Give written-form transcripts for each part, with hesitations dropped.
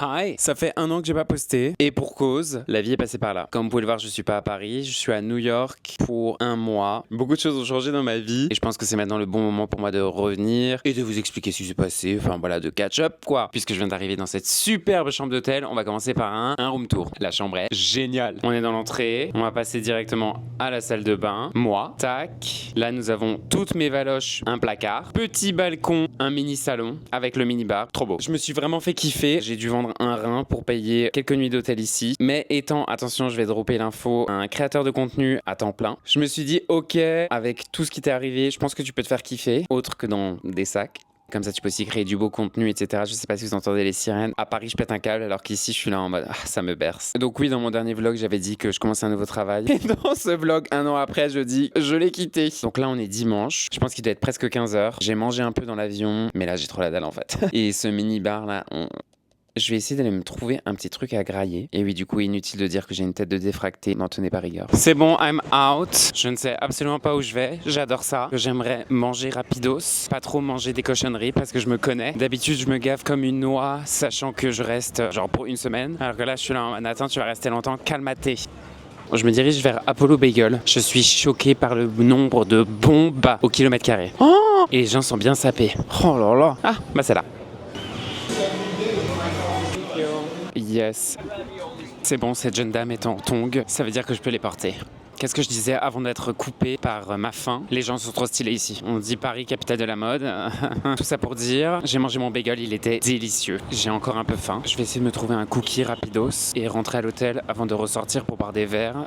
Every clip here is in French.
Hi, ça fait 1 an que j'ai pas posté et pour cause, la vie est passée par là. Comme vous pouvez le voir, je suis pas à Paris, je suis à New York pour 1 mois. Beaucoup de choses ont changé dans ma vie et je pense que c'est maintenant le bon moment pour moi de revenir et de vous expliquer ce qui s'est passé, enfin voilà, de catch up quoi. Puisque je viens d'arriver dans cette superbe chambre d'hôtel, on va commencer par un room tour. La chambre est géniale. On est dans l'entrée, on va passer directement à la salle de bain. Moi, tac. Là, nous avons toutes mes valoches, un placard, petit balcon, un mini salon avec le mini bar. Trop beau. Je me suis vraiment fait kiffer. J'ai dû vendre un rein pour payer quelques nuits d'hôtel ici. Mais étant, attention, je vais dropper l'info, un créateur de contenu à temps plein. Je me suis dit, ok, avec tout ce qui t'est arrivé, je pense que tu peux te faire kiffer, autre que dans des sacs. Comme ça, tu peux aussi créer du beau contenu, etc. Je sais pas si vous entendez les sirènes. À Paris, je pète un câble, alors qu'ici, je suis là en mode, ça me berce. Donc oui, dans mon dernier vlog, j'avais dit que je commençais un nouveau travail. Et dans ce vlog, 1 an après, je dis, je l'ai quitté. Donc là, on est dimanche. Je pense qu'il doit être presque 15h. J'ai mangé un peu dans l'avion, mais là, j'ai trop la dalle, en fait. Et ce mini-bar, là, je vais essayer d'aller me trouver un petit truc à grailler. Et oui, du coup, inutile de dire que j'ai une tête de défracté. N'en tenez pas rigueur. C'est bon, I'm out. Je ne sais absolument pas où je vais. J'adore ça. J'aimerais manger rapidos. Pas trop manger des cochonneries parce que je me connais. D'habitude, je me gave comme une noix, sachant que je reste genre pour 1 semaine. Alors que là, je suis là en Manhattan, tu vas rester longtemps. Calmaté. Je me dirige vers Apollo Bagel. Je suis choqué par le nombre de bombes au kilomètre carré. Oh, et les gens sont bien sapés. Oh là là. Ah, bah c'est là. Yes. C'est bon, cette jeune dame est en tongs. Ça veut dire que je peux les porter. Qu'est-ce que je disais avant d'être coupé par ma faim? Les gens sont trop stylés ici. On dit Paris, capitale de la mode. Tout ça pour dire, j'ai mangé mon bagel, il était délicieux. J'ai encore un peu faim. Je vais essayer de me trouver un cookie rapidos et rentrer à l'hôtel avant de ressortir pour boire des verres.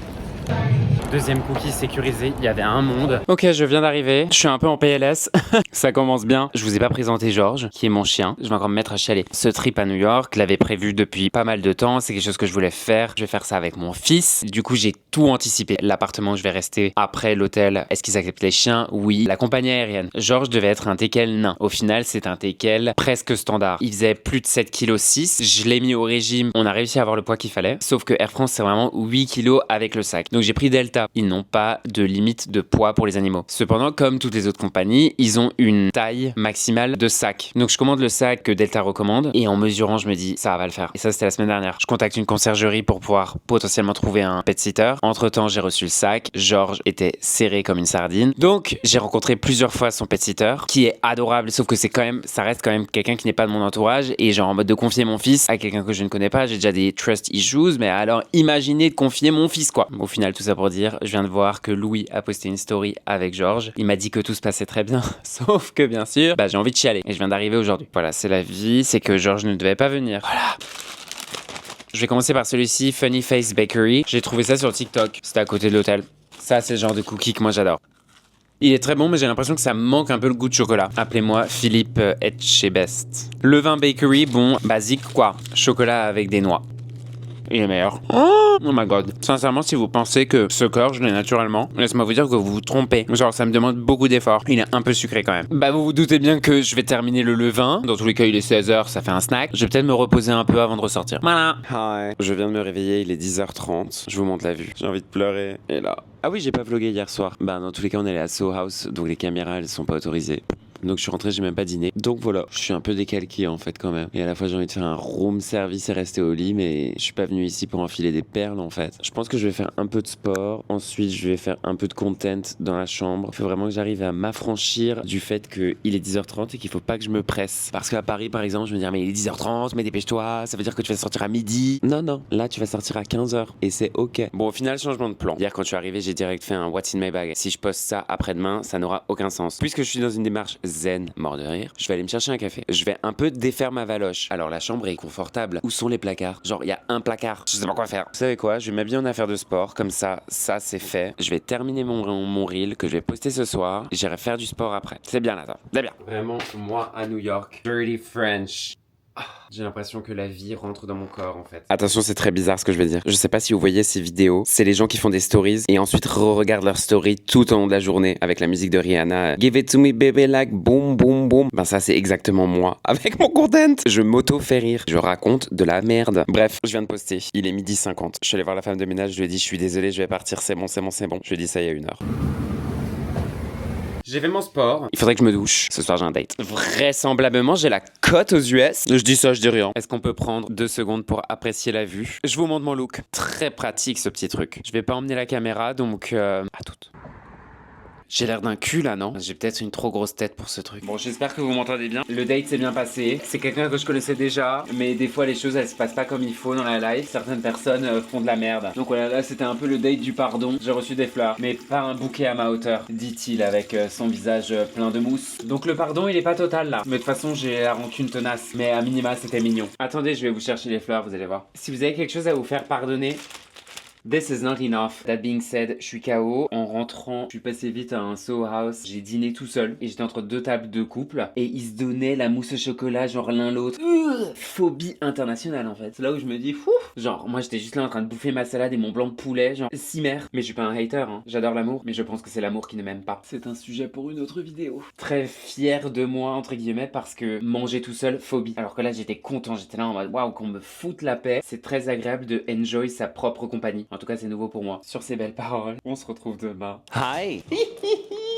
Deuxième cookie sécurisé, il y avait un monde. Ok, je viens d'arriver, je suis un peu en PLS. Ça commence bien. Je vous ai pas présenté Georges, qui est mon chien. Je vais encore me mettre à chialer. Ce trip à New York, je l'avais prévu depuis pas mal de temps. C'est quelque chose que je voulais faire. Je vais faire ça avec mon fils. Du coup, j'ai tout anticipé. L'appartement où je vais rester après l'hôtel. Est-ce qu'ils acceptent les chiens? Oui. La compagnie aérienne. Georges devait être un teckel nain. Au final, c'est un teckel presque standard. Il faisait plus de 7,6 kg. Je l'ai mis au régime. On a réussi à avoir le poids qu'il fallait. Sauf que Air France, c'est vraiment 8 kg avec le sac. Donc j'ai pris Delta. Ils n'ont pas de limite de poids pour les animaux. Cependant, comme toutes les autres compagnies, ils ont une taille maximale de sac. Donc je commande le sac que Delta recommande et en mesurant, je me dis ça va le faire. Et ça, c'était la semaine dernière. Je contacte une conciergerie pour pouvoir potentiellement trouver un pet sitter. Entre-temps, j'ai reçu le sac. Georges était serré comme une sardine. Donc, j'ai rencontré plusieurs fois son pet sitter qui est adorable, sauf que ça reste quand même quelqu'un qui n'est pas de mon entourage et genre en mode de confier mon fils à quelqu'un que je ne connais pas. J'ai déjà des trust issues, mais alors imaginez de confier mon fils quoi. Au final, tout ça pour dire, je viens de voir que Louis a posté une story avec Georges. Il m'a dit que tout se passait très bien, sauf que bien sûr, j'ai envie de chialer et je viens d'arriver aujourd'hui. Voilà, c'est la vie, c'est que Georges ne devait pas venir. Voilà. Je vais commencer par celui-ci, Funny Face Bakery. J'ai trouvé ça sur TikTok, c'était à côté de l'hôtel. Ça, c'est le genre de cookie que moi j'adore. Il est très bon, mais j'ai l'impression que ça manque un peu le goût de chocolat. Appelez-moi Philippe Etchebest. Levain Bakery, bon, basique quoi. Chocolat avec des noix. Il est meilleur. Oh my god. Sincèrement, si vous pensez que ce corps, je l'ai naturellement, laisse-moi vous dire que vous vous trompez. Genre, ça me demande beaucoup d'efforts. Il est un peu sucré quand même. Vous vous doutez bien que je vais terminer le levain. Dans tous les cas, il est 16h, ça fait un snack. Je vais peut-être me reposer un peu avant de ressortir. Voilà. Hi. Je viens de me réveiller, il est 10h30. Je vous montre la vue. J'ai envie de pleurer. Et là. Ah oui, j'ai pas vlogué hier soir. Dans tous les cas, on est allé à Soho House, donc les caméras, elles sont pas autorisées. Donc je suis rentré, j'ai même pas dîné. Donc voilà, je suis un peu décalqué en fait quand même. Et à la fois j'ai envie de faire un room service et rester au lit, mais je suis pas venu ici pour enfiler des perles en fait. Je pense que je vais faire un peu de sport, ensuite je vais faire un peu de content dans la chambre. Il faut vraiment que j'arrive à m'affranchir du fait qu'il est 10h30 et qu'il faut pas que je me presse. Parce qu'à Paris par exemple, je me dis mais il est 10h30, mais dépêche-toi, ça veut dire que tu vas sortir à midi. Non, là tu vas sortir à 15h et c'est ok. Bon au final, changement de plan. Hier quand je suis arrivé, j'ai direct fait un What's in my bag. Si je poste ça après-demain, ça n'aura aucun sens. Puisque je suis dans une démarche zen, mort de rire, je vais aller me chercher un café. Je vais un peu défaire ma valoche. Alors la chambre est confortable. Où sont les placards? Genre il y a un placard. Je sais pas quoi faire. Vous savez quoi? Je vais m'habiller en affaire de sport. Comme ça c'est fait. Je vais terminer mon reel que je vais poster ce soir. Et j'irai faire du sport après. C'est bien là, c'est bien. Vraiment, moi à New York, dirty French. J'ai l'impression que la vie rentre dans mon corps en fait. Attention, c'est très bizarre ce que je vais dire. Je sais pas si vous voyez ces vidéos. C'est les gens qui font des stories et ensuite re-regardent leurs stories tout au long de la journée avec la musique de Rihanna. Give it to me baby like boom boom boom. Ça c'est exactement moi. Avec mon content, je m'auto-fais rire. Je raconte de la merde. Bref, je viens de poster. Il est 12h50. Je suis allé voir la femme de ménage. Je lui ai dit je suis désolé, je vais partir. C'est bon. Je lui ai dit ça il y a 1 heure. J'ai fait mon sport. Il faudrait que je me douche. Ce soir, j'ai un date. Vraisemblablement, j'ai la cote aux US. Je dis ça, je dis rien. Est-ce qu'on peut prendre 2 secondes pour apprécier la vue? Je vous montre mon look. Très pratique, ce petit truc. Je vais pas emmener la caméra, donc à toutes. J'ai l'air d'un cul là, non? J'ai peut-être une trop grosse tête pour ce truc. Bon, j'espère que vous m'entendez bien. Le date s'est bien passé. C'est quelqu'un que je connaissais déjà, mais des fois les choses elles se passent pas comme il faut dans la life. Certaines personnes font de la merde. Donc voilà, là c'était un peu le date du pardon. J'ai reçu des fleurs, mais pas un bouquet à ma hauteur, dit-il avec son visage plein de mousse. Donc le pardon il est pas total là. Mais de toute façon j'ai la rancune tenace. Mais à minima c'était mignon. Attendez, je vais vous chercher les fleurs, vous allez voir. Si vous avez quelque chose à vous faire pardonner, this is not enough. That being said, je suis KO. En rentrant, je suis passé vite à un Soho House. J'ai dîné tout seul et j'étais entre 2 tables de couple et ils se donnaient la mousse au chocolat, genre l'un l'autre. Phobie internationale en fait. C'est là où je me dis, fou. Genre, moi j'étais juste là en train de bouffer ma salade et mon blanc de poulet, genre si mère. Mais je suis pas un hater, hein. J'adore l'amour, mais je pense que c'est l'amour qui ne m'aime pas. C'est un sujet pour une autre vidéo. Très fier de moi, entre guillemets, parce que manger tout seul, phobie. Alors que là j'étais content, j'étais là en mode waouh, qu'on me foute la paix. C'est très agréable de enjoy sa propre compagnie. En tout cas, c'est nouveau pour moi. Sur ces belles paroles, on se retrouve demain. Hi.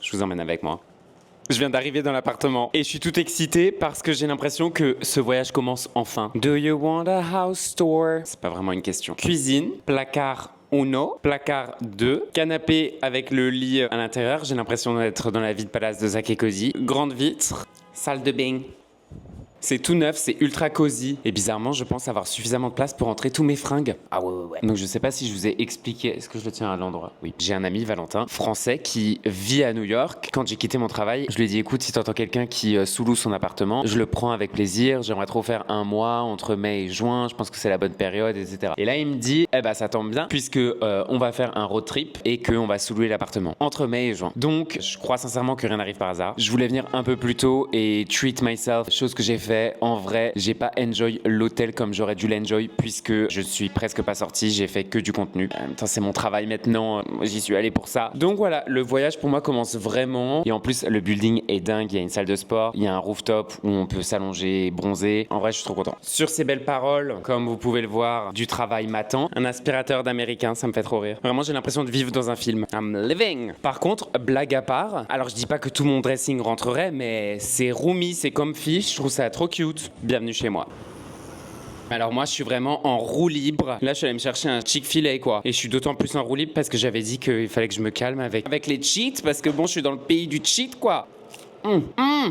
Je vous emmène avec moi. Je viens d'arriver dans l'appartement et je suis tout excité parce que j'ai l'impression que ce voyage commence enfin. Do you want a house tour? C'est pas vraiment une question. Cuisine, placard 1, placard 2, canapé avec le lit à l'intérieur. J'ai l'impression d'être dans la vie de palace de Zack et Cosy. Grande vitre, salle de bain. C'est tout neuf, c'est ultra cosy. Et bizarrement, je pense avoir suffisamment de place pour entrer tous mes fringues. Ah ouais. Donc je sais pas si je vous ai expliqué. Est-ce que je le tiens à l'endroit? Oui. J'ai un ami, Valentin, français, qui vit à New York. Quand j'ai quitté mon travail, je lui ai dit, écoute, si t'entends quelqu'un qui sous-loue son appartement, je le prends avec plaisir. J'aimerais trop faire un mois entre mai et juin. Je pense que c'est la bonne période, etc. Et là, il me dit, eh ben ça tombe bien, puisque on va faire un road trip et qu'on va sous-louer l'appartement entre mai et juin. Donc, je crois sincèrement que rien n'arrive par hasard. Je voulais venir un peu plus tôt et treat myself, chose que j'ai fait. En vrai, j'ai pas enjoy l'hôtel comme j'aurais dû l'enjoy puisque je suis presque pas sorti, j'ai fait que du contenu. En même temps, c'est mon travail maintenant, j'y suis allé pour ça. Donc voilà, le voyage pour moi commence vraiment. Et en plus, le building est dingue, il y a une salle de sport, il y a un rooftop où on peut s'allonger et bronzer. En vrai, je suis trop content. Sur ces belles paroles, comme vous pouvez le voir, du travail m'attend. Un aspirateur d'américain, ça me fait trop rire. Vraiment, j'ai l'impression de vivre dans un film. I'm living. Par contre, blague à part, alors je dis pas que tout mon dressing rentrerait, mais c'est roomy, c'est comfy, je trouve ça trop cute. Bienvenue chez moi. Alors moi je suis vraiment en roue libre. Là je suis allé me chercher un Chick-fil-A quoi. Et je suis d'autant plus en roue libre parce que j'avais dit qu'il fallait que je me calme avec les cheats. Parce que bon je suis dans le pays du cheat quoi.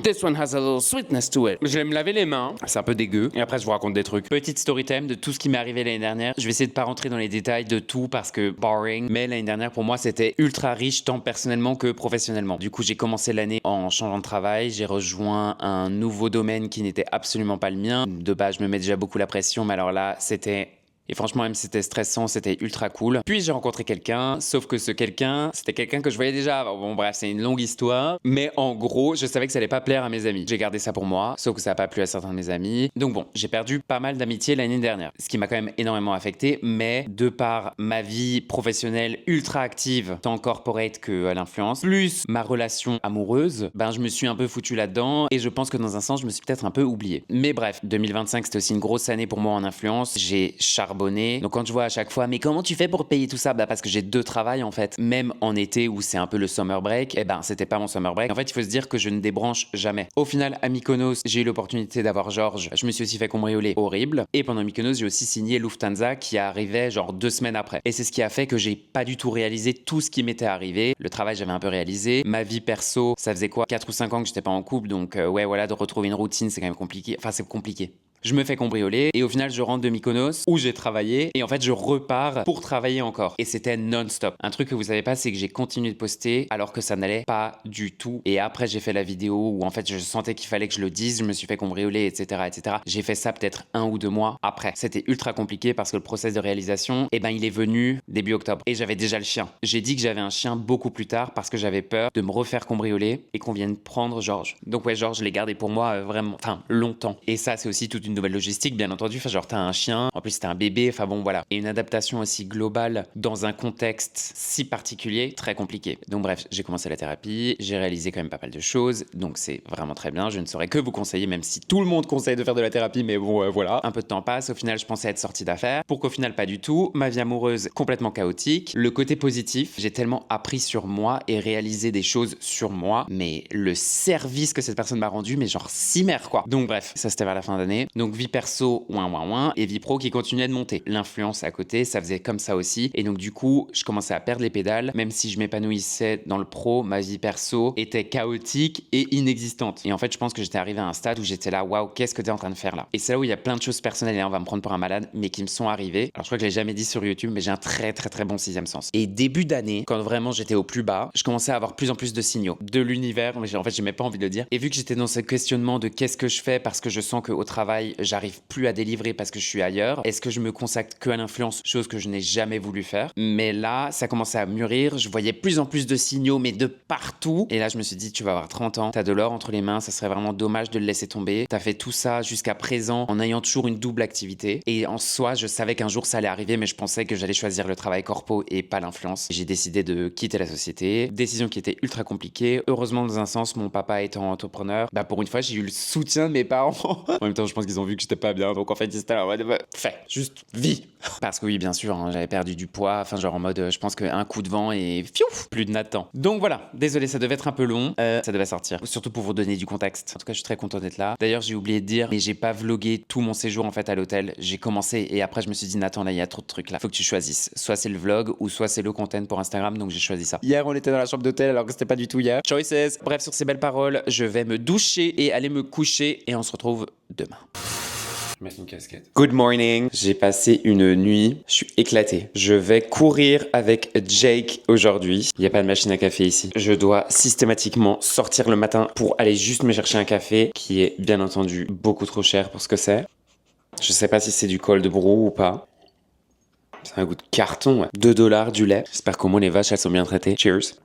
This one has a little sweetness to it. Je vais me laver les mains, c'est un peu dégueu. Et après je vous raconte des trucs. Petite story time de tout ce qui m'est arrivé l'année dernière. Je vais essayer de pas rentrer dans les détails de tout parce que boring. Mais l'année dernière pour moi c'était ultra riche tant personnellement que professionnellement. Du coup j'ai commencé l'année en changeant de travail. J'ai rejoint un nouveau domaine qui n'était absolument pas le mien. De base je me mets déjà beaucoup la pression, mais alors là c'était... Et franchement, même si c'était stressant, c'était ultra cool. Puis j'ai rencontré quelqu'un, sauf que ce quelqu'un, c'était quelqu'un que je voyais déjà. Bon bref, c'est une longue histoire. Mais en gros, je savais que ça allait pas plaire à mes amis. J'ai gardé ça pour moi, sauf que ça a pas plu à certains de mes amis. Donc bon, j'ai perdu pas mal d'amitié l'année dernière. Ce qui m'a quand même énormément affecté, mais de par ma vie professionnelle ultra active, tant corporate que à l'influence, plus ma relation amoureuse, ben je me suis un peu foutu là-dedans. Et je pense que dans un sens, je me suis peut-être un peu oublié. Mais bref, 2025, c'était aussi une grosse année pour moi en influence. J'ai charbonné. Donc quand je vois à chaque fois, mais comment tu fais pour payer tout ça? Bah parce que j'ai 2 travails en fait. Même en été où c'est un peu le summer break, eh ben c'était pas mon summer break. En fait, il faut se dire que je ne débranche jamais. Au final, à Mykonos, j'ai eu l'opportunité d'avoir Georges. Je me suis aussi fait cambrioler, horrible. Et pendant Mykonos, j'ai aussi signé Lufthansa qui arrivait genre 2 semaines après. Et c'est ce qui a fait que j'ai pas du tout réalisé tout ce qui m'était arrivé. Le travail, j'avais un peu réalisé. Ma vie perso, ça faisait quoi 4 ou 5 ans que j'étais pas en couple, donc ouais voilà, de retrouver une routine, c'est quand même compliqué. Enfin, c'est compliqué. Je me fais cambrioler et au final je rentre de Mykonos où j'ai travaillé et en fait je repars pour travailler encore et c'était non-stop. Un truc que vous savez pas, c'est que j'ai continué de poster alors que ça n'allait pas du tout et après j'ai fait la vidéo où en fait je sentais qu'il fallait que je le dise, je me suis fait cambrioler, etc. J'ai fait ça peut-être 1 ou 2 mois après. C'était ultra compliqué parce que le process de réalisation, eh ben il est venu début octobre et j'avais déjà le chien. J'ai dit que j'avais un chien beaucoup plus tard parce que j'avais peur de me refaire cambrioler et qu'on vienne prendre Georges. Donc ouais, Georges, je l'ai gardé pour moi vraiment, enfin longtemps. Et ça c'est aussi toute une nouvelle logistique, bien entendu. Enfin, genre, t'as un chien, en plus, t'as un bébé, enfin bon, voilà. Et une adaptation aussi globale dans un contexte si particulier, très compliqué. Donc, bref, j'ai commencé la thérapie, j'ai réalisé quand même pas mal de choses, donc c'est vraiment très bien. Je ne saurais que vous conseiller, même si tout le monde conseille de faire de la thérapie, mais bon, voilà. Un peu de temps passe, au final, je pensais être sorti d'affaires, pour qu'au final, pas du tout. Ma vie amoureuse, complètement chaotique. Le côté positif, j'ai tellement appris sur moi et réalisé des choses sur moi, mais le service que cette personne m'a rendu, mais genre si mère quoi. Donc bref, ça c'était vers la fin d'année. Donc vie perso, ouin, et vie pro qui continuait de monter. L'influence à côté, ça faisait comme ça aussi. Et donc du coup, je commençais à perdre les pédales, même si je m'épanouissais dans le pro, ma vie perso était chaotique et inexistante. Et en fait, je pense que j'étais arrivé à un stade où j'étais là, waouh, qu'est-ce que t'es en train de faire là? Et c'est là où il y a plein de choses personnelles, et là, on va me prendre pour un malade, mais qui me sont arrivées. Alors je crois que je l'ai jamais dit sur YouTube, mais j'ai un très bon sixième sens. Et début d'année, quand vraiment j'étais au plus bas, je commençais à avoir plus en plus de signaux de l'univers, mais en fait, j'ai même pas envie de le dire. Et vu que j'étais dans ce questionnement de qu'est-ce que je fais parce que je sens qu'au travail, j'arrive plus à délivrer parce que je suis ailleurs, est-ce que je me consacre que à l'influence, chose que je n'ai jamais voulu faire. Mais là, ça commençait à mûrir, je voyais plus en plus de signaux, mais de partout. Et là, je me suis dit, tu vas avoir 30 ans, t'as de l'or entre les mains, ça serait vraiment dommage de le laisser tomber. T'as fait tout ça jusqu'à présent en ayant toujours une double activité. Et en soi, je savais qu'un jour ça allait arriver, mais je pensais que j'allais choisir le travail corpo et pas l'influence. J'ai décidé de quitter la société. Décision qui était ultra compliquée. Heureusement, dans un sens, mon papa étant entrepreneur, bah pour une fois, j'ai eu le soutien de mes parents. En même temps, je pense qu'ils ont vu que j'étais pas bien, donc en fait, ils étaient là en mode, fais, juste vis. Parce que oui, bien sûr, hein, j'avais perdu du poids, enfin genre en mode, je pense qu'un coup de vent et fiouf, plus de Nathan. Donc voilà, désolé, ça devait être un peu long, ça devait sortir. Surtout pour vous donner du contexte. En tout cas, je suis très content d'être là. D'ailleurs, j'ai oublié de dire, mais j'ai pas vlogué tout mon séjour en fait à l'hôtel. J'ai commencé et après, je me suis dit, Nathan, là, il y a trop de trucs là. Faut que tu choisisses. Soit c'est le vlog ou soit c'est le content pour Instagram, donc j'ai choisi ça. Hier, on était dans la chambre d'hôtel alors que c'était pas du tout hier. Choices. Bref, sur ces belles paroles, je vais me doucher et aller me coucher et on se retrouve demain. Je vais mettre une casquette. Good morning. J'ai passé une nuit. Je suis éclaté. Je vais courir avec Jake aujourd'hui. Il n'y a pas de machine à café ici. Je dois systématiquement sortir le matin pour aller juste me chercher un café qui est bien entendu beaucoup trop cher pour ce que c'est. Je sais pas si c'est du cold brew ou pas. C'est un goût de carton, ouais. 2 $ du lait. J'espère qu'au moins les vaches elles sont bien traitées. Cheers.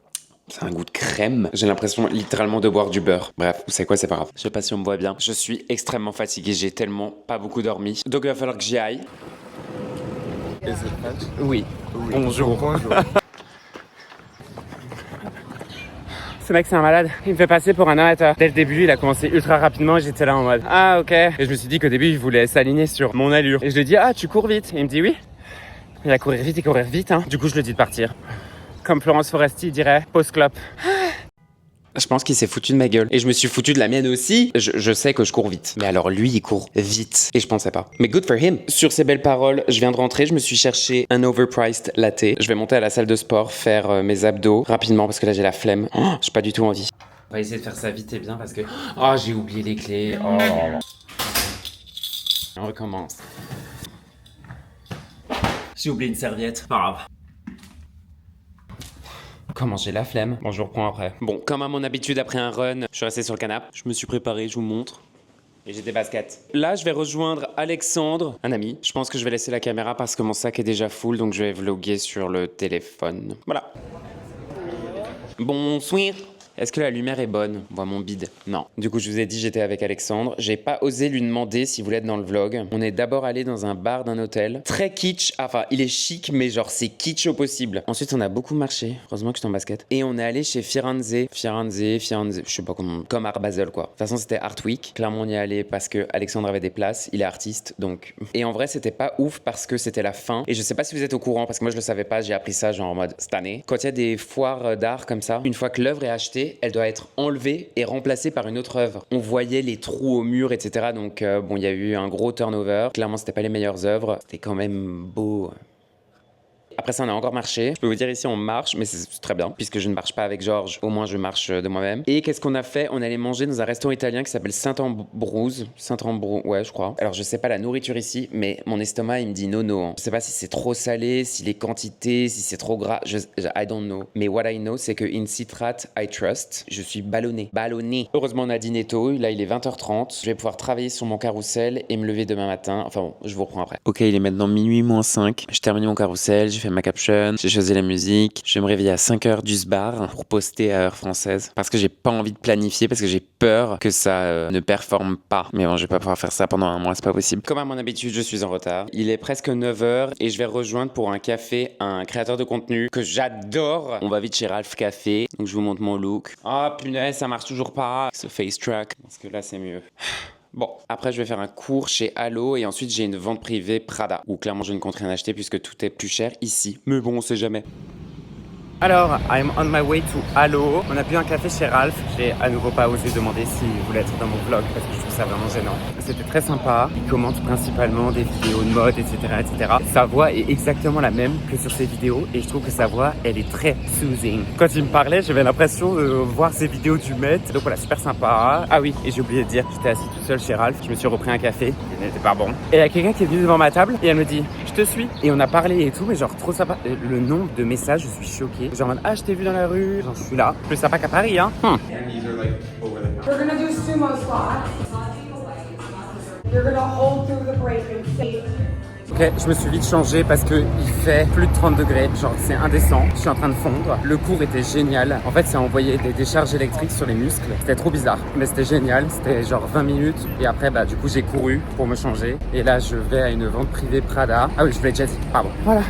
C'est un goût de crème. J'ai l'impression littéralement de boire du beurre. Bref, vous savez quoi, c'est pas grave. Je sais pas si on me voit bien. Je suis extrêmement fatigué. J'ai tellement pas beaucoup dormi. Donc il va falloir que j'y aille. Oui. Bonjour. Ce mec c'est un malade, il me fait passer pour un amateur. Dès le début il a commencé ultra rapidement et j'étais là en mode ah ok. Et je me suis dit qu'au début il voulait s'aligner sur mon allure. Et je lui ai dit ah tu cours vite. Et il me dit oui. Il a courir vite hein. Du coup je lui dis de partir. Comme Florence Foresti dirait, pause clope. Je pense qu'il s'est foutu de ma gueule. Et je me suis foutu de la mienne aussi. Je sais que je cours vite. Mais alors lui, il court vite. Et je pensais pas. Mais good for him. Sur ces belles paroles, je viens de rentrer. Je me suis cherché un overpriced latte. Je vais monter à la salle de sport, faire mes abdos rapidement parce que là, j'ai la flemme. Oh, j'ai pas du tout envie. On va essayer de faire ça vite et bien parce que... Oh, j'ai oublié les clés. Oh. On recommence. J'ai oublié une serviette. Pas grave. Comment j'ai la flemme. Bon, je vous reprends après. Bon, comme à mon habitude, après un run, je suis resté sur le canapé. Je me suis préparé, je vous montre. Et j'ai des baskets. Là, je vais rejoindre Alexandre, un ami. Je pense que je vais laisser la caméra parce que mon sac est déjà full, donc je vais vlogger sur le téléphone. Voilà. Bonsoir. Est-ce que la lumière est bonne? On voit mon bide. Non. Du coup, je vous ai dit, j'étais avec Alexandre. J'ai pas osé lui demander s'il voulait être dans le vlog. On est d'abord allé dans un bar d'un hôtel. Très kitsch. Enfin, il est chic, mais genre, c'est kitsch au possible. Ensuite, on a beaucoup marché. Heureusement que je suis en basket. Et on est allé chez Firenze. Je sais pas comment. Comme Art Basel, quoi. De toute façon, c'était Art Week. Clairement, on y est allé parce que Alexandre avait des places. Il est artiste, donc. Et en vrai, c'était pas ouf parce que c'était la fin. Et je sais pas si vous êtes au courant, parce que moi, je le savais pas. J'ai appris ça, genre, en mode cette année. Quand il y a des foires d'art comme ça, une fois que l'œuvre est achetée, elle doit être enlevée et remplacée par une autre œuvre. On voyait les trous au mur, etc. Donc bon, il y a eu un gros turnover. Clairement, c'était pas les meilleures œuvres. C'était quand même beau. Après ça, on a encore marché. Je peux vous dire ici, on marche, mais c'est très bien. Puisque je ne marche pas avec Georges, au moins je marche de moi-même. Et qu'est-ce qu'on a fait? On allait manger dans un restaurant italien qui s'appelle Saint-Ambrouse. Ouais, je crois. Alors, je sais pas la nourriture ici, mais mon estomac, il me dit no. Je sais pas si c'est trop salé, si les quantités, si c'est trop gras. I don't know. Mais what I know, c'est que in citrat, I trust. Je suis ballonné. Heureusement, on a dîné tôt. Là, il est 20h30. Je vais pouvoir travailler sur mon carrousel et me lever demain matin. Enfin bon, je vous reprends après. Ok, il est maintenant minuit moins 5. Je termine mon carrousel. Je fait ma caption, j'ai choisi la musique. Je vais me réveiller à 5h du bar pour poster à heure française. Parce que j'ai pas envie de planifier, parce que j'ai peur que ça ne performe pas. Mais bon, je vais pas pouvoir faire ça pendant un mois, c'est pas possible. Comme à mon habitude, je suis en retard. Il est presque 9h et je vais rejoindre pour un café un créateur de contenu que j'adore. On va vite chez Ralph Café. Donc je vous montre mon look. Ah punaise, ça marche toujours pas. Ce face track. Parce que là, c'est mieux. Bon, après je vais faire un cours chez Allo et ensuite j'ai une vente privée Prada où clairement je ne compte rien acheter puisque tout est plus cher ici. Mais bon, on sait jamais. Alors, I'm on my way to Allo. On a bu un café chez Ralph. J'ai à nouveau pas osé demander s'il voulait être dans mon vlog parce que je trouve ça vraiment gênant. C'était très sympa. Il commente principalement des vidéos de mode, etc., etc. Sa voix est exactement la même que sur ses vidéos et je trouve que sa voix, elle est très soothing. Quand il me parlait, j'avais l'impression de voir ses vidéos du Met. Donc voilà, super sympa. Ah oui, et j'ai oublié de dire, j'étais assis tout seul chez Ralph. Je me suis repris un café. Il n'était pas bon. Et il y a quelqu'un qui est venu devant ma table et elle me dit, je te suis. Et on a parlé et tout, mais genre trop sympa. Le nombre de messages, je suis choquée. Genre, ah, je t'ai vu dans la rue, genre, je suis là. Plus sympa qu'à Paris, hein. We're gonna do sumo squats. You're gonna hold through the break and stay. Ok, je me suis vite changé parce que il fait plus de 30 degrés, genre c'est indécent. Je suis en train de fondre. Le cours était génial. En fait, ça envoyait des décharges électriques sur les muscles. C'était trop bizarre, mais c'était génial. C'était genre 20 minutes. Et après, bah du coup, j'ai couru pour me changer. Et là, je vais à une vente privée Prada. Ah oui, je vous l'ai déjà dit. Pardon. Voilà.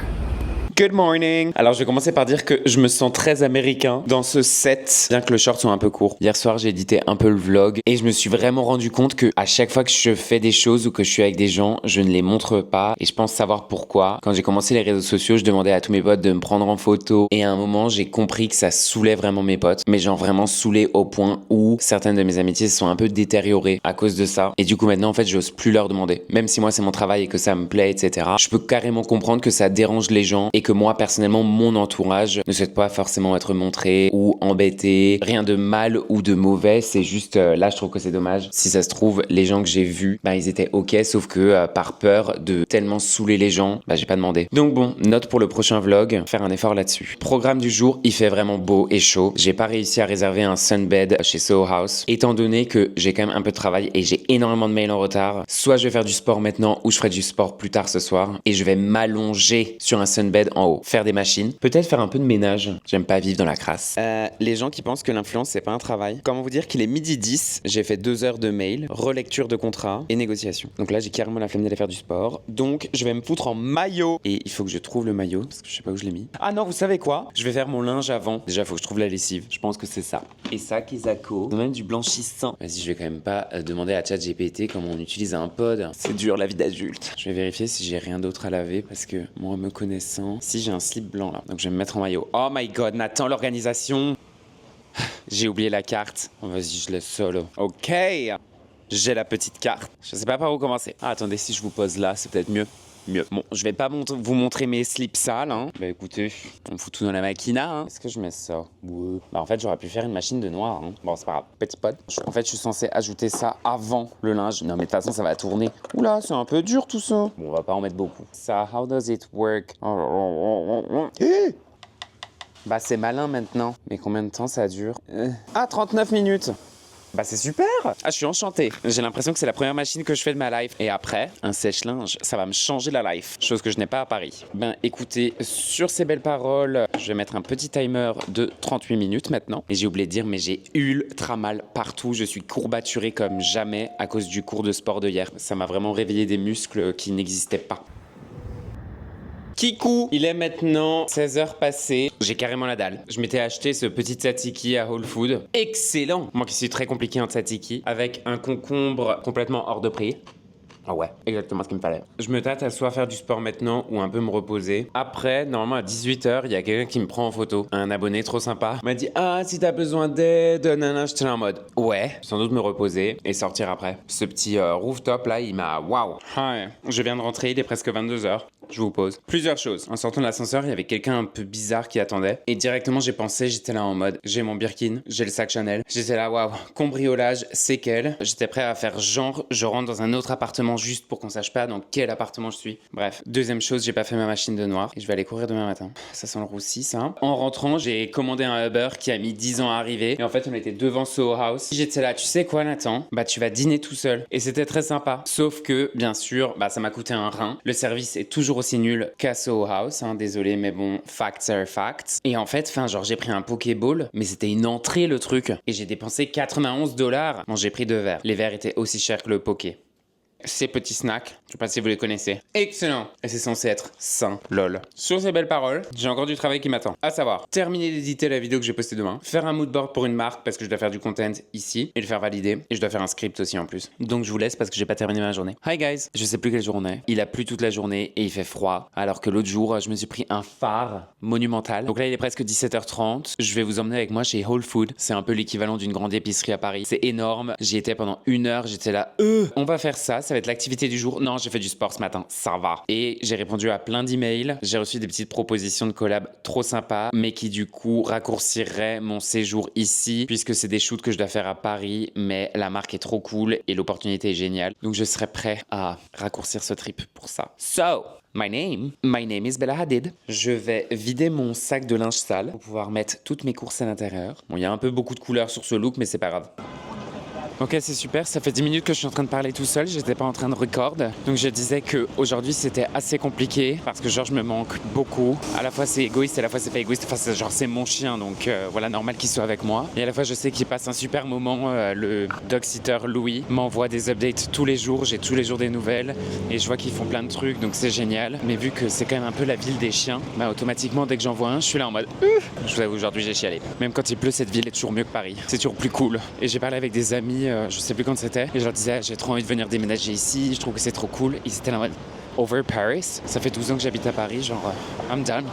Good morning. Alors je vais commencer par dire que je me sens très américain dans ce set, bien que le short soit un peu court. Hier soir j'ai édité un peu le vlog et je me suis vraiment rendu compte que à chaque fois que je fais des choses ou que je suis avec des gens, je ne les montre pas et je pense savoir pourquoi. Quand j'ai commencé les réseaux sociaux, je demandais à tous mes potes de me prendre en photo et à un moment j'ai compris que ça saoulait vraiment mes potes, mais genre vraiment saoulé au point où certaines de mes amitiés se sont un peu détériorées à cause de ça et du coup maintenant en fait j'ose plus leur demander. Même si moi c'est mon travail et que ça me plaît, etc. Je peux carrément comprendre que ça dérange les gens et que moi personnellement mon entourage ne souhaite pas forcément être montré ou embêté, rien de mal ou de mauvais, c'est juste là je trouve que c'est dommage. Si ça se trouve les gens que j'ai vus, bah ils étaient ok sauf que par peur de tellement saouler les gens, bah j'ai pas demandé. Donc bon, note pour le prochain vlog, faire un effort là-dessus. Programme du jour, il fait vraiment beau et chaud. J'ai pas réussi à réserver un sunbed chez Soho House étant donné que j'ai quand même un peu de travail et j'ai énormément de mails en retard. Soit je vais faire du sport maintenant ou je ferai du sport plus tard ce soir et je vais m'allonger sur un sunbed en haut. Faire des machines, peut-être faire un peu de ménage. J'aime pas vivre dans la crasse. Les gens qui pensent que l'influence c'est pas un travail. Comment vous dire qu'il est midi 10, j'ai fait 2 heures de mail, relecture de contrat et négociation. Donc là j'ai carrément la flemme d'aller faire du sport. Donc je vais me foutre en maillot. Et il faut que je trouve le maillot parce que je sais pas où je l'ai mis. Ah non, vous savez quoi? Je vais faire mon linge avant. Déjà faut que je trouve la lessive. Je pense que c'est ça. Et ça, Kizako. On a même du blanchissant. Vas-y, je vais quand même pas demander à ChatGPT comment on utilise un pod. C'est dur la vie d'adulte. Je vais vérifier si j'ai rien d'autre à laver parce que moi me connaissant, si j'ai un slip blanc là. Donc je vais me mettre en maillot. Oh my god, Nathan, l'organisation. J'ai oublié la carte. Oh, vas-y, je laisse solo. Ok. J'ai la petite carte. Je sais pas par où commencer. Ah, attendez, si je vous pose là, c'est peut-être mieux. Bon, je vais pas vous montrer mes slips sales, hein. Bah écoutez, on fout tout dans la machina, hein. Est-ce que je mets ça? Ouais. Bah en fait, j'aurais pu faire une machine de noir, hein. Bon, c'est pas grave. Petit pod. En fait, je suis censé ajouter ça avant le linge. Non, mais de toute façon, ça va tourner. Oula, c'est un peu dur tout ça. Bon, on va pas en mettre beaucoup. Ça, how does it work? Bah c'est malin maintenant. Mais combien de temps ça dure? Ah, 39 minutes. Bah c'est super. Ah, je suis enchanté. J'ai l'impression que c'est la première machine que je fais de ma life. Et après, un sèche-linge, ça va me changer la life. Chose que je n'ai pas à Paris. Ben écoutez, sur ces belles paroles, je vais mettre un petit timer de 38 minutes maintenant. Et j'ai oublié de dire, mais j'ai ultra mal partout. Je suis courbaturé comme jamais à cause du cours de sport de hier. Ça m'a vraiment réveillé des muscles qui n'existaient pas. Kikou, il est maintenant 16h passées. J'ai carrément la dalle. Je m'étais acheté ce petit tzatziki à Whole Food. Excellent. Moi qui suis très compliqué en tzatziki, avec un concombre complètement hors de prix. Ah ouais, exactement ce qu'il me fallait. Je me tâte à soit faire du sport maintenant ou un peu me reposer. Après, normalement à 18h, il y a quelqu'un qui me prend en photo. Un abonné trop sympa m'a dit « Ah, si t'as besoin d'aide, nanana », j'étais là en mode « Ouais, sans doute me reposer et sortir après ». Ce petit rooftop là, il m'a... Waouh. Ouais, je viens de rentrer, il est presque 22h. Je vous pose. Plusieurs choses. En sortant de l'ascenseur, il y avait quelqu'un un peu bizarre qui attendait. Et directement, j'ai pensé, j'étais là en mode, j'ai mon Birkin, j'ai le sac Chanel. J'étais là, waouh, cambriolage, séquelles. J'étais prêt à faire genre, je rentre dans un autre appartement juste pour qu'on sache pas dans quel appartement je suis. Bref. Deuxième chose, j'ai pas fait ma machine de noir. Et je vais aller courir demain matin. Ça sent le roussi, ça. En rentrant, j'ai commandé un Uber qui a mis 10 ans à arriver. Et en fait, on était devant Soho House. J'étais là, tu sais quoi, Nathan? Bah, tu vas dîner tout seul. Et c'était très sympa. Sauf que, bien sûr, bah, ça m'a coûté un rein. Le service est toujours aussi nul qu'à Soho House, hein, désolé, mais bon, facts are facts. Et en fait, genre, j'ai pris un Pokéball, mais c'était une entrée le truc. Et j'ai dépensé 91 $. Bon, j'ai pris 2 verres. Les verres étaient aussi chers que le Poké. Ces petits snacks, je sais pas si vous les connaissez. Excellent. Et c'est censé être sain, lol. Sur ces belles paroles, j'ai encore du travail qui m'attend. À savoir, terminer d'éditer la vidéo que j'ai postée demain, faire un moodboard pour une marque parce que je dois faire du content ici et le faire valider. Et je dois faire un script aussi en plus. Donc je vous laisse parce que j'ai pas terminé ma journée. Hi guys, je sais plus quelle jour on est. Il a plu toute la journée et il fait froid. Alors que l'autre jour, je me suis pris un phare monumental. Donc là, il est presque 17h30. Je vais vous emmener avec moi chez Whole Food. C'est un peu l'équivalent d'une grande épicerie à Paris. C'est énorme. J'y étais pendant 1 heure. J'étais là, on va faire ça. Ça va être l'activité du jour. Non, j'ai fait du sport ce matin, ça va. Et j'ai répondu à plein d'emails. J'ai reçu des petites propositions de collab trop sympas, mais qui du coup raccourciraient mon séjour ici, puisque c'est des shoots que je dois faire à Paris, mais la marque est trop cool et l'opportunité est géniale. Donc je serai prêt à raccourcir ce trip pour ça. So, my name is Bella Hadid. Je vais vider mon sac de linge sale pour pouvoir mettre toutes mes courses à l'intérieur. Bon, il y a un peu beaucoup de couleurs sur ce look, mais c'est pas grave. Ok, c'est super, ça fait 10 minutes que je suis en train de parler tout seul, j'étais pas en train de record. Donc je disais qu'aujourd'hui c'était assez compliqué parce que genre je me manque beaucoup. À la fois c'est égoïste et à la fois c'est pas égoïste, enfin c'est, genre c'est mon chien donc voilà, normal qu'il soit avec moi. Et à la fois je sais qu'il passe un super moment, le dog sitter Louis m'envoie des updates tous les jours, j'ai tous les jours des nouvelles et je vois qu'ils font plein de trucs donc c'est génial. Mais vu que c'est quand même un peu la ville des chiens, bah automatiquement dès que j'en vois un, je suis là en mode je vous avoue aujourd'hui j'ai chialé. Même quand il pleut, cette ville est toujours mieux que Paris, c'est toujours plus cool. Et j'ai parlé avec des amis, je sais plus quand c'était, et je leur disais j'ai trop envie de venir déménager ici, je trouve que c'est trop cool. Ils étaient là en mode over Paris. Ça fait 12 ans que j'habite à Paris, genre I'm done.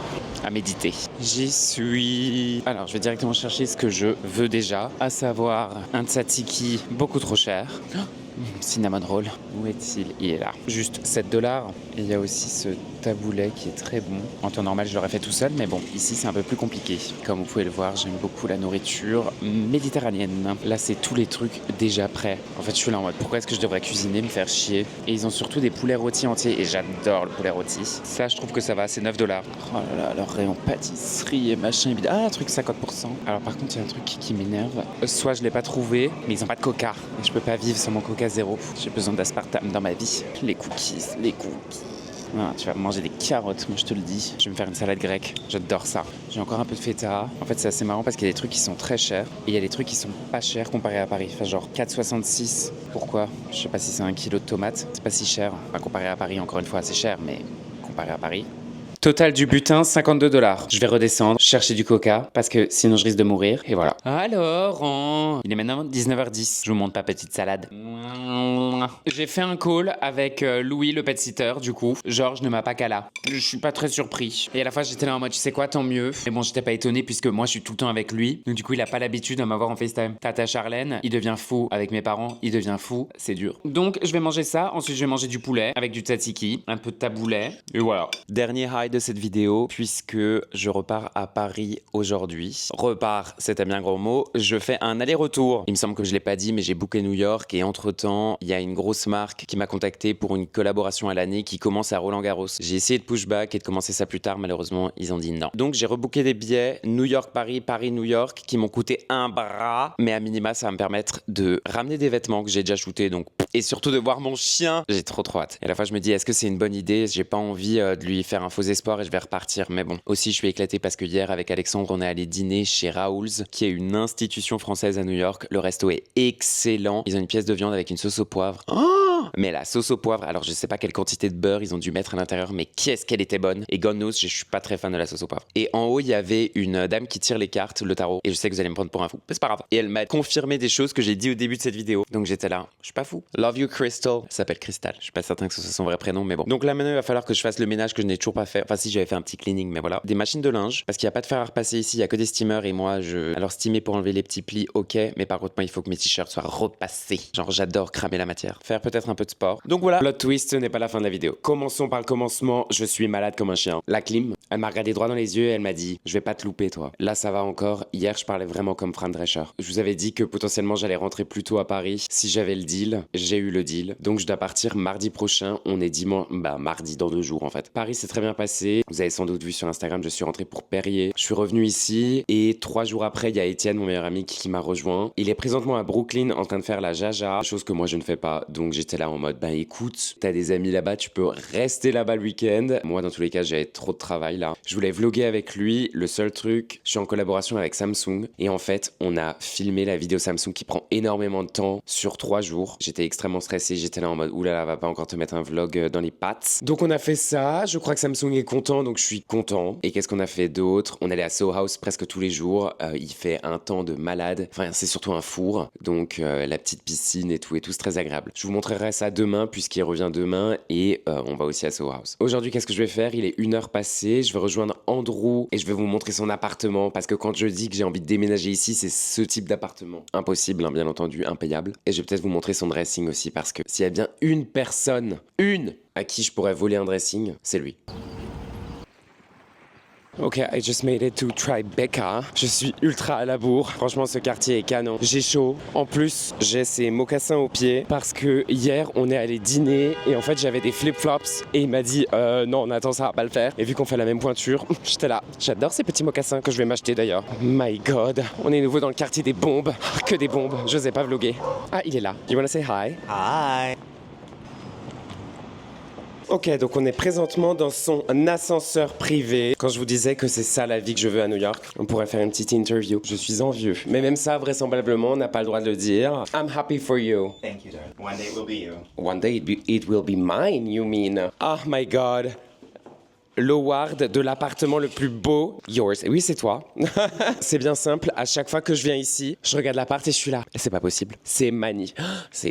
À méditer. J'y suis. Alors je vais directement chercher ce que je veux déjà, à savoir un tzatziki beaucoup trop cher. Cinnamon roll, où est-il? Il est là. Juste 7 $. Et il y a aussi ce taboulet qui est très bon. En temps normal, je l'aurais fait tout seul, mais bon, ici c'est un peu plus compliqué. Comme vous pouvez le voir, j'aime beaucoup la nourriture méditerranéenne. Là, c'est tous les trucs déjà prêts. En fait, je suis là en mode, pourquoi est-ce que je devrais cuisiner, me faire chier? Et ils ont surtout des poulets rôtis entiers, et j'adore le poulet rôti. Ça, je trouve que ça va, c'est 9 $. Oh là là, leur rayon pâtisserie et machin. Ah, un truc 50%. Alors par contre, il y a un truc qui m'énerve. Soit je l'ai pas trouvé, mais ils ont pas de coca. Et je peux pas vivre sans mon coca zéro. J'ai besoin d'aspartame dans ma vie. Les cookies. Ah, tu vas manger des carottes, moi je te le dis. Je vais me faire une salade grecque, j'adore ça. J'ai encore un peu de feta. En fait c'est assez marrant parce qu'il y a des trucs qui sont très chers et il y a des trucs qui sont pas chers comparés à Paris. Enfin genre 4,66. Pourquoi? Je sais pas si c'est 1 kilo de tomates. C'est pas si cher. Enfin comparé à Paris, encore une fois c'est cher, mais comparé à Paris. Total du butin, 52 $. Je vais redescendre, chercher du coca, parce que sinon je risque de mourir, et voilà. Alors, il est maintenant 19h10. Je vous montre ma petite salade. J'ai fait un call avec Louis, le pet sitter, du coup. Georges ne m'a pas cala. Je suis pas très surpris. Et à la fois, j'étais là en mode, tu sais quoi, tant mieux. Mais bon, j'étais pas étonné, puisque moi, je suis tout le temps avec lui. Donc du coup, il a pas l'habitude de m'avoir en FaceTime. Tata Charlène, il devient fou avec mes parents, il devient fou, c'est dur. Donc, je vais manger ça. Ensuite, je vais manger du poulet avec du tzatziki, un peu de taboulet, et voilà. Dernier high de cette vidéo, puisque je repars à Paris aujourd'hui. Repars, c'est un bien gros mot. Je fais un aller-retour. Il me semble que je l'ai pas dit, mais j'ai booké New York et entre-temps, il y a une grosse marque qui m'a contacté pour une collaboration à l'année qui commence à Roland-Garros. J'ai essayé de pushback et de commencer ça plus tard, malheureusement, ils ont dit non. Donc j'ai rebooké des billets New York-Paris, Paris-New York qui m'ont coûté un bras, mais à minima, ça va me permettre de ramener des vêtements que j'ai déjà shootés, donc et surtout de voir mon chien. J'ai trop hâte. Et à la fois, je me dis, est-ce que c'est une bonne idée? J'ai pas envie de lui faire un faux espoir et je vais repartir. Mais bon, aussi, je suis éclaté parce que hier, avec Alexandre, on est allé dîner chez Raoul's, qui est une institution française à New York. Le resto est excellent. Ils ont une pièce de viande avec une sauce au poivre. Mais la sauce au poivre, alors je sais pas quelle quantité de beurre ils ont dû mettre à l'intérieur, mais qu'est-ce qu'elle était bonne. Et God knows, je suis pas très fan de la sauce au poivre. Et en haut, il y avait une dame qui tire les cartes, le tarot. Et je sais que vous allez me prendre pour un fou, mais c'est pas grave. Et elle m'a confirmé des choses que j'ai dit au début de cette vidéo. Donc j'étais là, je suis pas fou. Love you Crystal. Elle s'appelle Crystal. Je suis pas certain que ce soit son vrai prénom, mais bon. Donc là maintenant, il va falloir que je fasse le ménage que je n'ai toujours pas fait. Enfin si, j'avais fait un petit cleaning, mais voilà. Des machines de linge, parce qu'il y a pas de fer à repasser ici, il y a que des steamers et moi Alors steamer pour enlever les petits plis, ok, mais par contre moi il faut que mes t-shirts soient repassés. Genre j'adore cramer la matière. Faire peut-être un peu de sport. Donc voilà. Plot twist, ce n'est pas la fin de la vidéo. Commençons par le commencement. Je suis malade comme un chien. La clim, elle m'a regardé droit dans les yeux et elle m'a dit, je vais pas te louper toi. Là ça va encore. Hier je parlais vraiment comme Fran Drescher. Je vous avais dit que potentiellement j'allais rentrer plus tôt à Paris si j'avais le deal. J'ai eu le deal. Donc je dois partir mardi prochain. On est dimanche, mardi dans 2 jours en fait. Paris s'est très bien passé. Vous avez sans doute vu sur Instagram, je suis rentré pour Perrier. Je suis revenu ici et 3 jours après, il y a Étienne, mon meilleur ami, qui m'a rejoint. Il est présentement à Brooklyn en train de faire la jaja, chose que moi je ne fais pas. Donc j'étais là en mode, ben écoute, t'as des amis là-bas, tu peux rester là-bas le week-end. Moi, dans tous les cas, j'avais trop de travail là. Je voulais vlogger avec lui. Le seul truc, je suis en collaboration avec Samsung. Et en fait, on a filmé la vidéo Samsung qui prend énormément de temps sur 3 jours. J'étais extrêmement stressé. J'étais là en mode, oulala, va pas encore te mettre un vlog dans les pattes. Donc on a fait ça. Je crois que Samsung est content, donc je suis content. Et qu'est-ce qu'on a fait d'autre? On allait à Soho House presque tous les jours. Il fait un temps de malade. Enfin, c'est surtout un four. Donc la petite piscine et tout, c'est très agréable. Je vous montrerai ça demain puisqu'il revient demain et on va aussi à Soho House. Aujourd'hui, qu'est-ce que je vais faire? Il est 1h passée. Je vais rejoindre Andrew et je vais vous montrer son appartement parce que quand je dis que j'ai envie de déménager ici, c'est ce type d'appartement. Impossible, hein, bien entendu, impayable. Et je vais peut-être vous montrer son dressing aussi parce que s'il y a bien une personne, à qui je pourrais voler un dressing, c'est lui. Ok, I just made it to Tribeca. Je suis ultra à la bourre. Franchement, ce quartier est canon. J'ai chaud. En plus, j'ai ces mocassins aux pieds parce que hier, on est allé dîner et en fait, j'avais des flip-flops et il m'a dit non, attends, ça va pas le faire. Et vu qu'on fait la même pointure, j'étais là. J'adore ces petits mocassins que je vais m'acheter d'ailleurs. My God, on est nouveau dans le quartier des bombes. Que des bombes. J'osais pas vlogger. Ah, il est là. You wanna say hi? Hi. Ok, donc on est présentement dans son ascenseur privé. Quand je vous disais que c'est ça la vie que je veux à New York, on pourrait faire une petite interview. Je suis envieux. Mais même ça, vraisemblablement, on n'a pas le droit de le dire. I'm happy for you. Thank you, darling. One day it will be you. One day it will be mine, you mean? Oh my God. L'award de l'appartement le plus beau, yours. Et oui, c'est toi. C'est bien simple. À chaque fois que je viens ici, je regarde l'appart et je suis là. Et c'est pas possible. C'est magnifique.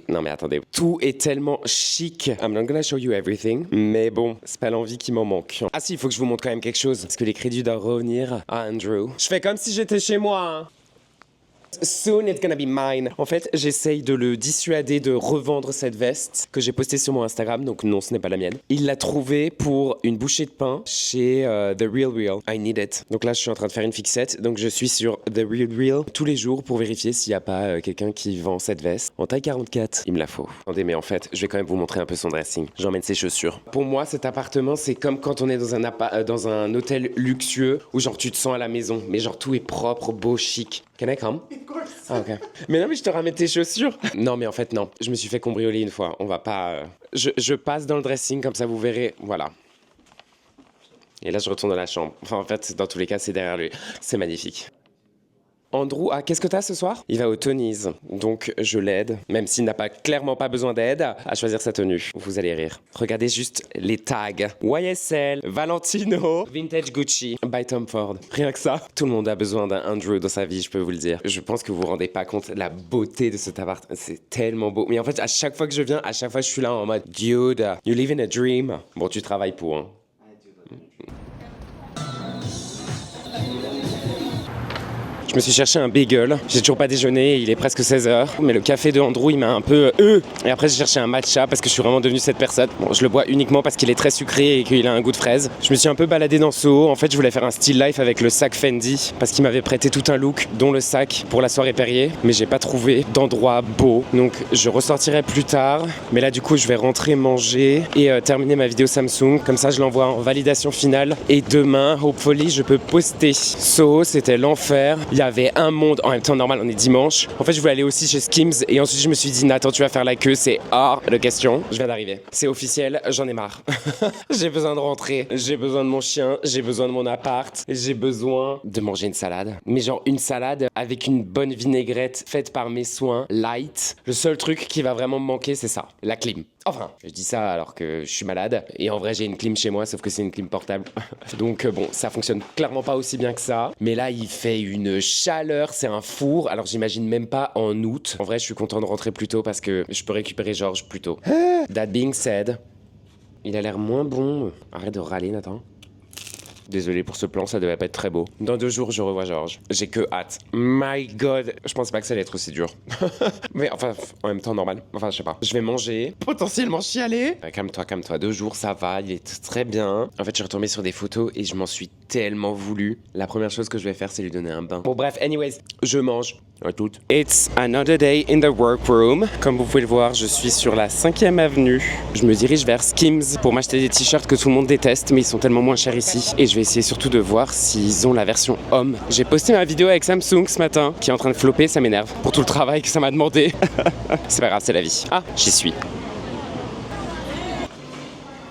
Non mais attendez. Tout est tellement chic. I'm not gonna show you everything. Mais bon, c'est pas l'envie qui m'en manque. Ah si, il faut que je vous montre quand même quelque chose. Parce que les crédits doivent revenir à Andrew. Je fais comme si j'étais chez moi, hein. Soon it's gonna be mine. En fait, j'essaye de le dissuader de revendre cette veste que j'ai postée sur mon Instagram, donc non, ce n'est pas la mienne. Il l'a trouvée pour une bouchée de pain chez The Real Real. I need it. Donc là, je suis en train de faire une fixette, donc je suis sur The Real Real tous les jours pour vérifier s'il n'y a pas quelqu'un qui vend cette veste en taille 44. Il me la faut. Attendez, mais en fait, je vais quand même vous montrer un peu son dressing. J'emmène ses chaussures. Pour moi, cet appartement, c'est comme quand on est dans un hôtel luxueux où genre tu te sens à la maison, mais genre tout est propre, beau, chic. Can I come? Of course. Ah, ok. Mais non, mais je te ramène tes chaussures. Non, mais en fait, non. Je me suis fait cambrioler une fois. On va pas... Je passe dans le dressing, comme ça, vous verrez. Voilà. Et là, je retourne dans la chambre. Enfin, en fait, dans tous les cas, c'est derrière lui. C'est magnifique. Andrew, qu'est-ce que t'as ce soir? Il va au Tony's, donc je l'aide, même s'il n'a clairement pas besoin d'aide, à choisir sa tenue. Vous allez rire. Regardez juste les tags. YSL, Valentino, Vintage Gucci, by Tom Ford. Rien que ça. Tout le monde a besoin d'un Andrew dans sa vie, je peux vous le dire. Je pense que vous vous rendez pas compte de la beauté de cet appart. C'est tellement beau. Mais en fait, à chaque fois que je viens, je suis là en mode, dude, you live in a dream. Bon, tu travailles pour, hein. Je me suis cherché un bagel, j'ai toujours pas déjeuné, il est presque 16h. Mais le café de Andrew, il m'a un peu... Et après, j'ai cherché un matcha parce que je suis vraiment devenu cette personne. Bon, je le bois uniquement parce qu'il est très sucré et qu'il a un goût de fraise. Je me suis un peu baladé dans Soho. En fait, je voulais faire un still life avec le sac Fendi parce qu'il m'avait prêté tout un look, dont le sac pour la soirée Perrier. Mais j'ai pas trouvé d'endroit beau. Donc, je ressortirai plus tard. Mais là, du coup, je vais rentrer manger et terminer ma vidéo Samsung. Comme ça, je l'envoie en validation finale. Et demain, hopefully, je peux poster. Soho, c'était l'enfer. Il y avait un monde, en même temps normal, on est dimanche. En fait, je voulais aller aussi chez Skims et ensuite je me suis dit, Nathan, tu vas faire la queue, c'est hors de question. Je viens d'arriver. C'est officiel, j'en ai marre. J'ai besoin de rentrer, j'ai besoin de mon chien, j'ai besoin de mon appart, j'ai besoin de manger une salade. Mais genre une salade avec une bonne vinaigrette faite par mes soins, light. Le seul truc qui va vraiment me manquer, c'est ça, la clim. Enfin, je dis ça alors que je suis malade et en vrai j'ai une clim chez moi sauf que c'est une clim portable. Donc bon, ça fonctionne clairement pas aussi bien que ça. Mais là il fait une chaleur, c'est un four. Alors j'imagine même pas en août. En vrai je suis content de rentrer plus tôt parce que je peux récupérer Georges plus tôt. That being said, il a l'air moins bon. Arrête de râler Nathan. Désolé pour ce plan, ça devait pas être très beau. Dans 2 jours, je revois Georges. J'ai que hâte. My God. Je pensais pas que ça allait être aussi dur. Mais enfin, en même temps, normal. Enfin, je sais pas. Je vais manger, potentiellement chialer. Calme-toi. 2 jours, ça va. Il est très bien. En fait, je suis retombé sur des photos et je m'en suis tellement voulu. La première chose que je vais faire, c'est lui donner un bain. Bon, bref, anyways, je mange. À toutes. It's another day in the workroom. Comme vous pouvez le voir, je suis sur la 5e avenue. Je me dirige vers Skims pour m'acheter des t-shirts que tout le monde déteste, mais ils sont tellement moins chers ici. Et je vais essayer surtout de voir s'ils ont la version homme. J'ai posté ma vidéo avec Samsung ce matin, qui est en train de flopper, ça m'énerve. Pour tout le travail que ça m'a demandé. C'est pas grave, c'est la vie. Ah, j'y suis.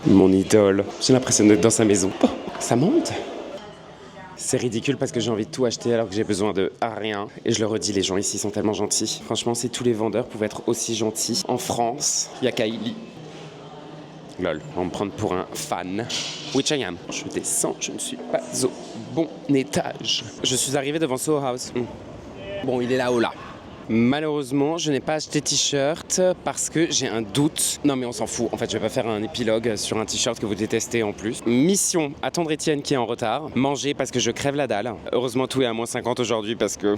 Mon idole. J'ai l'impression d'être dans sa maison. Oh, ça monte. C'est ridicule parce que j'ai envie de tout acheter alors que j'ai besoin de rien. Et je le redis, les gens ici sont tellement gentils. Franchement, si tous les vendeurs pouvaient être aussi gentils. En France, il y a Kylie. Lol, on va me prendre pour un fan. Which I am. Je descends, je ne suis pas au bon étage. Je suis arrivé devant Soho House. Bon, il est là-haut là. Malheureusement, je n'ai pas acheté t-shirt parce que j'ai un doute. Non mais on s'en fout, en fait je vais pas faire un épilogue sur un t-shirt que vous détestez en plus. Mission, attendre Étienne qui est en retard. Manger parce que je crève la dalle. Heureusement tout est à moins 50 aujourd'hui parce que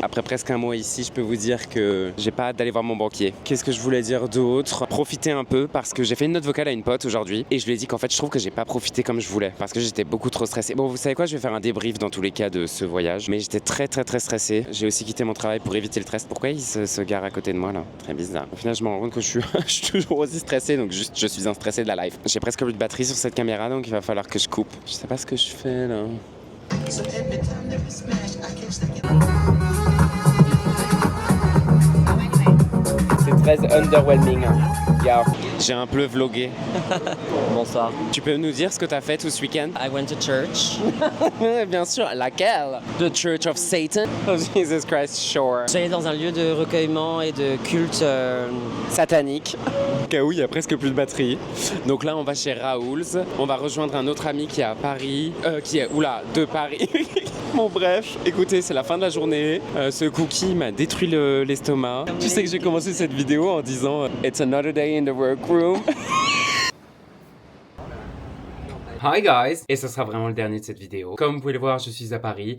après presque un mois ici, je peux vous dire que j'ai pas hâte d'aller voir mon banquier. Qu'est-ce que je voulais dire d'autre? Profiter un peu parce que j'ai fait une note vocale à une pote aujourd'hui et je lui ai dit qu'en fait je trouve que j'ai pas profité comme je voulais parce que j'étais beaucoup trop stressé. Bon vous savez quoi, je vais faire un débrief dans tous les cas de ce voyage, mais j'étais très stressé. J'ai aussi quitté mon travail pour éviter le stress. Pourquoi il se gare à côté de moi là? Très bizarre. Au final, je me rends compte que je suis toujours aussi stressé, donc juste je suis un stressé de la life. J'ai presque plus de batterie sur cette caméra, donc il va falloir que je coupe. Je sais pas ce que je fais là. C'est très underwhelming. Yeah. J'ai un peu vlogué. Bonsoir. Tu peux nous dire ce que t'as fait tout ce week-end? I went to church. Bien sûr, laquelle? The Church of Satan? Oh Jesus Christ, sure. J'allais dans un lieu de recueillement et de culte. Satanique. Au cas où il y a presque plus de batterie. Donc là, on va chez Raoul's. On va rejoindre un autre ami qui est à Paris. De Paris. Bon, bref, écoutez, c'est la fin de la journée. Ce cookie m'a détruit l'estomac. Tu sais que j'ai commencé cette vidéo en disant It's another day in the workroom. Hi guys! Et ce sera vraiment le dernier de cette vidéo. Comme vous pouvez le voir, je suis à Paris.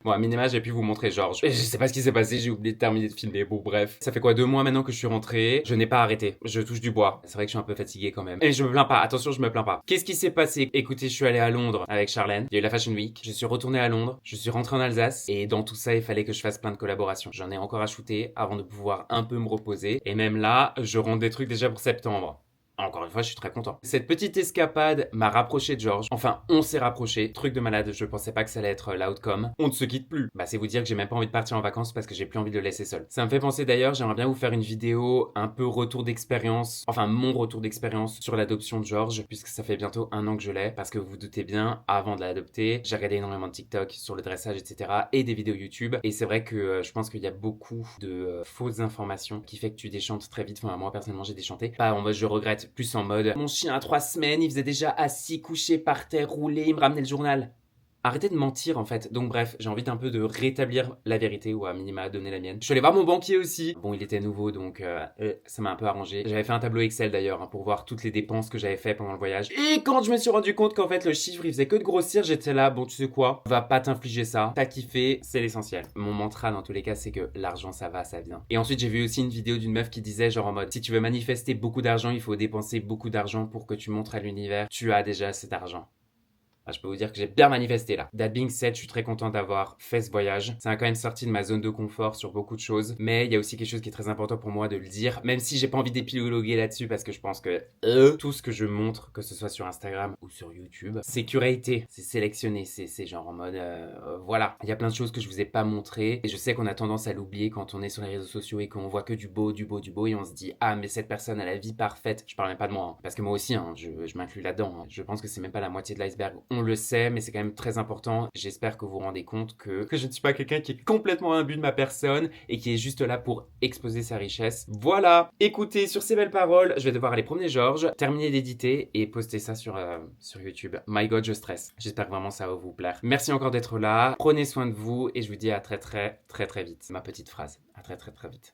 Bon, à minima, j'ai pu vous montrer Georges. Je sais pas ce qui s'est passé, j'ai oublié de terminer de filmer. Bon, bref. Ça fait quoi, 2 mois maintenant que je suis rentré. Je n'ai pas arrêté. Je touche du bois. C'est vrai que je suis un peu fatigué quand même. Et je me plains pas. Attention, je me plains pas. Qu'est-ce qui s'est passé? Écoutez, je suis allé à Londres avec Charlène. Il y a eu la Fashion Week. Je suis retourné à Londres. Je suis rentré en Alsace. Et dans tout ça, il fallait que je fasse plein de collaborations. J'en ai encore à shooter avant de pouvoir un peu me reposer. Et même là, je rentre des trucs déjà pour septembre. Encore une fois, je suis très content. Cette petite escapade m'a rapproché de Georges. Enfin, on s'est rapproché. Truc de malade, je pensais pas que ça allait être l'outcome. On ne se quitte plus. Bah, c'est vous dire que j'ai même pas envie de partir en vacances parce que j'ai plus envie de le laisser seul. Ça me fait penser d'ailleurs, j'aimerais bien vous faire une vidéo un peu retour d'expérience. Enfin, mon retour d'expérience sur l'adoption de Georges, puisque ça fait bientôt 1 an que je l'ai. Parce que vous vous doutez bien, avant de l'adopter, j'ai regardé énormément de TikTok sur le dressage, etc. et des vidéos YouTube. Et c'est vrai que je pense qu'il y a beaucoup de fausses informations qui fait que tu déchantes très vite. Enfin, moi personnellement, j'ai déchanté. Pas en mode je regrette, plus en mode mon chien a 3 semaines, il faisait déjà assis, couché par terre, roulé, il me ramenait le journal. Arrêtez de mentir en fait. Donc bref, j'ai envie un peu de rétablir la vérité ou à minima donner la mienne. Je suis allé voir mon banquier aussi. Bon, il était nouveau donc ça m'a un peu arrangé. J'avais fait un tableau Excel d'ailleurs pour voir toutes les dépenses que j'avais fait pendant le voyage. Et quand je me suis rendu compte qu'en fait le chiffre il faisait que de grossir, j'étais là, bon tu sais quoi, va pas t'infliger ça. T'as kiffé, c'est l'essentiel. Mon mantra dans tous les cas c'est que l'argent ça va, ça vient. Et ensuite j'ai vu aussi une vidéo d'une meuf qui disait genre en mode si tu veux manifester beaucoup d'argent, il faut dépenser beaucoup d'argent pour que tu montres à l'univers tu as déjà cet argent. Je peux vous dire que j'ai bien manifesté là. That being said, je suis très content d'avoir fait ce voyage. Ça a quand même sorti de ma zone de confort sur beaucoup de choses. Mais il y a aussi quelque chose qui est très important pour moi de le dire. Même si j'ai pas envie d'épiloguer là-dessus parce que je pense que tout ce que je montre, que ce soit sur Instagram ou sur YouTube, c'est curaté, c'est sélectionné, c'est genre en mode voilà. Il y a plein de choses que je vous ai pas montrées. Et je sais qu'on a tendance à l'oublier quand on est sur les réseaux sociaux et qu'on voit que du beau et on se dit ah mais cette personne a la vie parfaite. Je parle même pas de moi. Hein. Parce que moi aussi, hein, je m'inclus là-dedans. Hein. Je pense que c'est même pas la moitié de l'iceberg. On le sait, mais c'est quand même très important. J'espère que vous vous rendez compte que je ne suis pas quelqu'un qui est complètement imbu de ma personne et qui est juste là pour exposer sa richesse. Voilà. Écoutez, sur ces belles paroles, je vais devoir aller promener Georges, terminer d'éditer et poster ça sur YouTube. My God, je stresse. J'espère que vraiment ça va vous plaire. Merci encore d'être là. Prenez soin de vous et je vous dis à très vite. Ma petite phrase. À très vite.